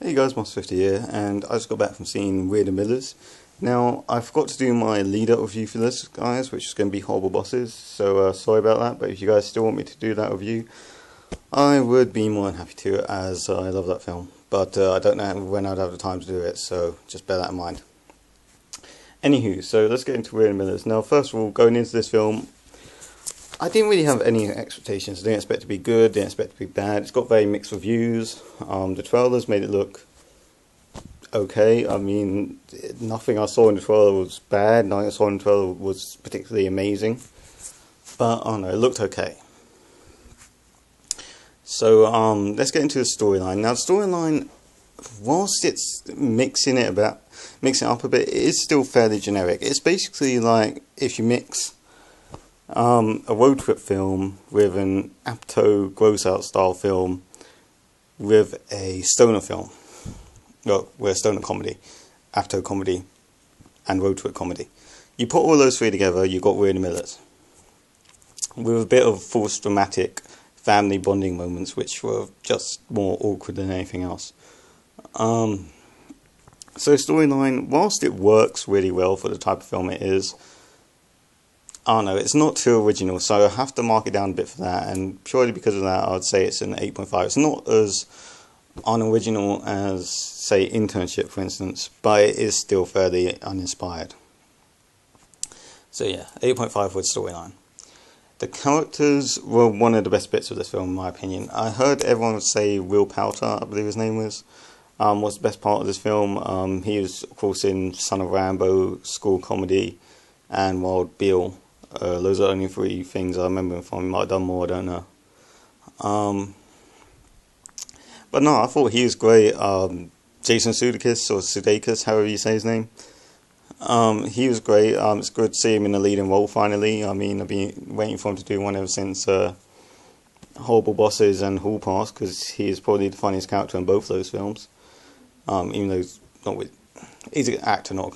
Hey guys, Moss50 here, and I just got back from seeing Weird and Millers. Now, I forgot to do my lead-up review for this, guys, which is going to be Horrible Bosses, so sorry about that, but if you guys still want me to do that review, I would be more than happy to, as I love that film. But I don't know when I'd have the time to do it, so just bear that in mind. Anywho, so let's get into Weird and Millers. Now, first of all, going into this film, I didn't really have any expectations. I didn't expect it to be good, didn't expect it to be bad. It's got very mixed reviews. The trailers made it look okay. I mean, nothing I saw in the trailer was bad, nothing I saw in the trailer was particularly amazing. But, I don't know, it looked okay. So, let's get into the storyline. Now, the storyline, whilst it's mixing it up a bit, it is still fairly generic. It's basically like if you mix a road trip film with an Apatow gross out style film with a stoner film. Well, with a stoner comedy, Apatow comedy, and road trip comedy. You put all those three together, you got Weird and Millers. With a bit of forced dramatic family bonding moments, which were just more awkward than anything else. So storyline, whilst it works really well for the type of film it is, I don't know, it's not too original, so I have to mark it down a bit for that, and purely because of that, I would say it's an 8.5. It's not as unoriginal as, say, Internship, for instance, but it is still fairly uninspired. So yeah, 8.5 with storyline. The characters were one of the best bits of this film, in my opinion. I heard everyone would say Will Poulter, I believe his name was the best part of this film. He was, of course, in Son of Rambo, School Comedy, and Wild Bill. Those are the only three things I remember him from. He might have done more, I don't know. But no, I thought he was great. Jason Sudeikis, or Sudeikis, however you say his name. He was great. It's good to see him in a leading role finally. I mean, I've been waiting for him to do one ever since Horrible Bosses and Hall Pass, because he is probably the funniest character in both those films. Even though he's an actor, not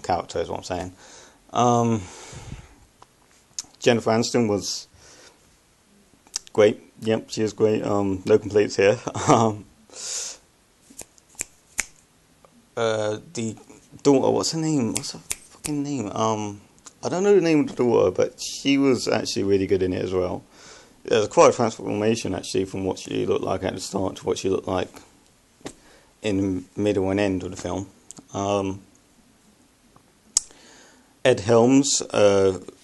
character, is what I'm saying. Jennifer Aniston was great. Yep, she was great. No complaints here. The daughter, what's her name? What's her fucking name? I don't know the name of the daughter, but she was actually really good in it as well. There's quite a transformation actually from what she looked like at the start to what she looked like in the middle and end of the film. Ed Helms,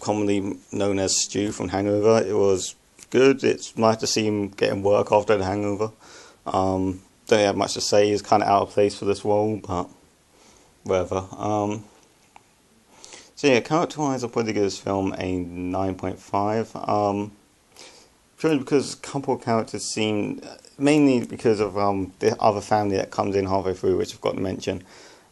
commonly known as Stu from Hangover, it was good. It's nice to see him getting work after the hangover. Don't have much to say, he's kind of out of place for this role, but whatever. So yeah, character-wise, I'll probably give this film a 9.5. Purely because a couple of characters seem, mainly because of the other family that comes in halfway through, which I've got to mention.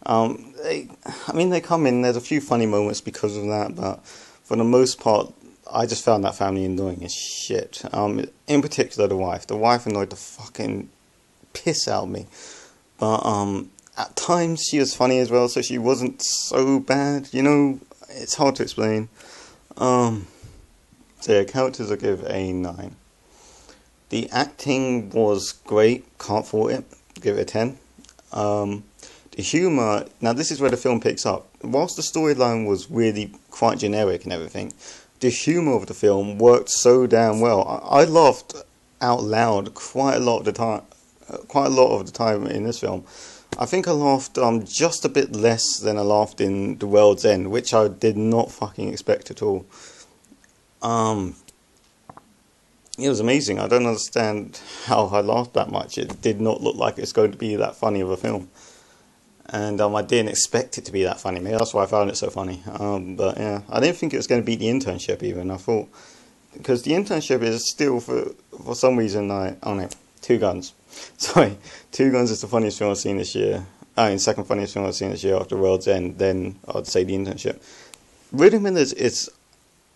They come in, there's a few funny moments because of that, but for the most part, I just found that family annoying as shit. In particular, the wife. The wife annoyed the fucking piss out of me. But, at times, she was funny as well, so she wasn't so bad, you know? It's hard to explain. So yeah, characters I give a 9. The acting was great, can't fault it, give it a 10. The humour, now this is where the film picks up. Whilst the storyline was really quite generic and everything, the humour of the film worked so damn well. I laughed out loud quite a lot of the time in this film. I think I laughed just a bit less than I laughed in The World's End, which I did not fucking expect at all. It was amazing. I don't understand how I laughed that much. It did not look like it's going to be that funny of a film. And I didn't expect it to be that funny. Maybe that's why I found it so funny. But yeah, I didn't think it was going to beat The Internship even. I thought, because The Internship is still, for some reason, I don't know, Two Guns. Sorry, Two Guns is the funniest film I've seen this year. Second funniest film I've seen this year after World's End. Then I'd say The Internship. Weird and Millers is,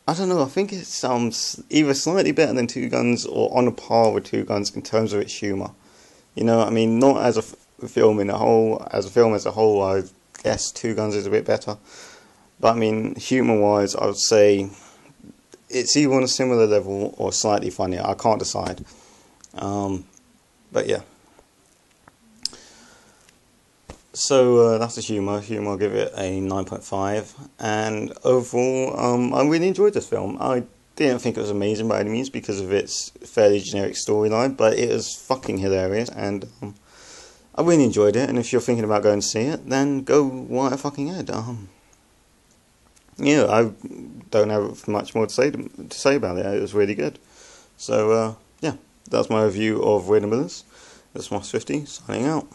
I don't know, I think it's either slightly better than Two Guns or on a par with Two Guns in terms of its humour. You know, I mean, not as a film as a whole, I guess Two Guns is a bit better. But I mean, humour-wise, I would say it's either on a similar level or slightly funnier. I can't decide. But yeah. So that's the humour. I'll give it a 9.5. And overall, I really enjoyed this film. I didn't think it was amazing by any means because of its fairly generic storyline, but it was fucking hilarious, and I really enjoyed it. And if you're thinking about going to see it, then go right fucking ahead. Yeah, I don't have much more to say about it. It was really good. So yeah, that's my review of Wayne Millers. This is Moss50 signing out.